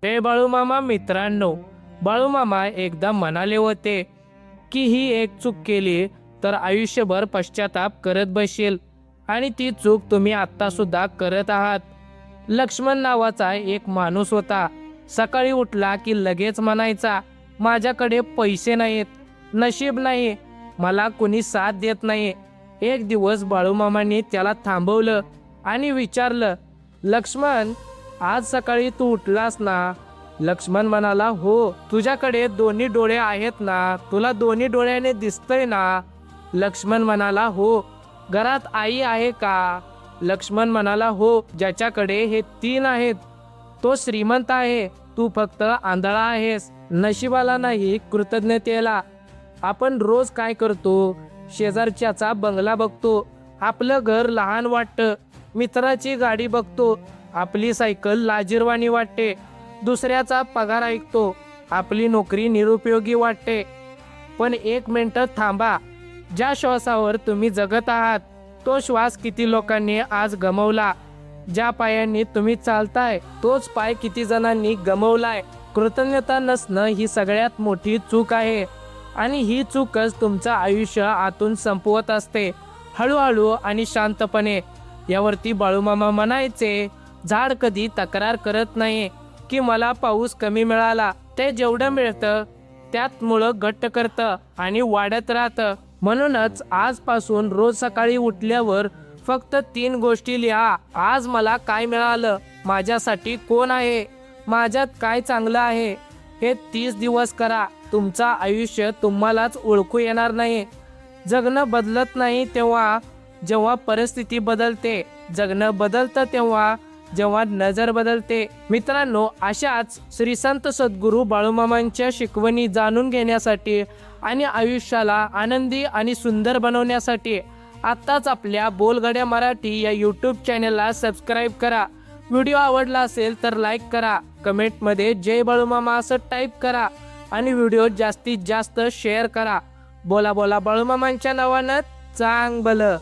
हे बाळूमामा मित्रांनो, बाळूमामा एकदा म्हणाले होते की ही एक चूक केली तर आयुष्यभर पश्चाताप करत बसेल आणि ती चूक तुम्ही आत्ता सुद्धा करत आहात. लक्ष्मण नावाचा एक माणूस होता. सकाळी उठला की लगेच म्हणायचा, माझ्याकडे पैसे नाहीत, नशीब नाही, मला कुणी साथ देत नाही. एक दिवस बाळूमामांनी त्याला थांबवलं आणि विचारलं, लक्ष्मण, आज सकाळी तू उठलास ना? लक्ष्मण म्हणाला, हो. तुझ्याकडे दोन्ही डोळे आहेत ना? तुला दोन्ही डोळ्याने दिसतंय ना? लक्ष्मण म्हणाला, हो. घरात आई आहे का? लक्ष्मण म्हणाला, हो. ज्याच्याकडे हे 3 आहेत तो श्रीमंत आहे, तू फक्त आंधळा आहेस. नशिबाला नाही, कृतज्ञतेला. आपण रोज काय करतो? शेजारच्याचा बंगला बघतो, आपलं घर लहान वाटतं. मित्राची गाडी बघतो, आपली सायकल लाजिरवाणी वाटते. दुसऱ्याचा पगार ऐकतो, आपली नोकरी निरुपयोगी वाटते. पण 1 मिनिट थांबा. ज्या श्वासावर तुम्ही जगत आहात तो श्वास किती लोकांनी आज गमावला? ज्या पायांनी तुम्ही चालताय तोच पाय किती जणांनी गमावलाय? कृतज्ञता नसणं ही सगळ्यात मोठी चूक आहे आणि ही चूकच तुमचं आयुष्य आतून संपवत असते, हळूहळू आणि शांतपणे. यावरती बाळूमामा म्हणायचे, झाड कधी तक्रार करत नाही की मला पाऊस कमी मिळाला. ते जेवढं मिळतं त्यात मुळं घट्ट करतं आणि वाढत राहतं. म्हणूनच आजपासून रोज सकाळी उठल्यावर फक्त 3 गोष्टी लिहा. आज मला काय मिळालं, माझ्यासाठी कोण आहे, माझ्यात काय चांगलं आहे. हे 30 दिवस करा. तुमचं आयुष्य तुम्हालाच ओळखू येणार नाही. जगणं बदलत नाही तेव्हा जेव्हा परिस्थिती बदलते, जगणं बदलतं तेव्हा जेव्हा नजर बदलते. मित्रांनो, अशाच श्री संत सद्गुरू बाळूमामांच्या शिकवणी जाणून घेण्यासाठी आणि आयुष्याला आनंदी आणि सुंदर बनवण्यासाठी आत्ताच आपल्या बोलगड्या मराठी या यूट्यूब चॅनलला सबस्क्राईब करा. व्हिडिओ आवडला असेल तर लाईक करा, कमेंटमध्ये जय बाळूमामा असं टाईप करा आणि व्हिडिओ जास्तीत जास्त शेअर करा. बोला बोला बाळूमामांच्या नावानं चांग भलं.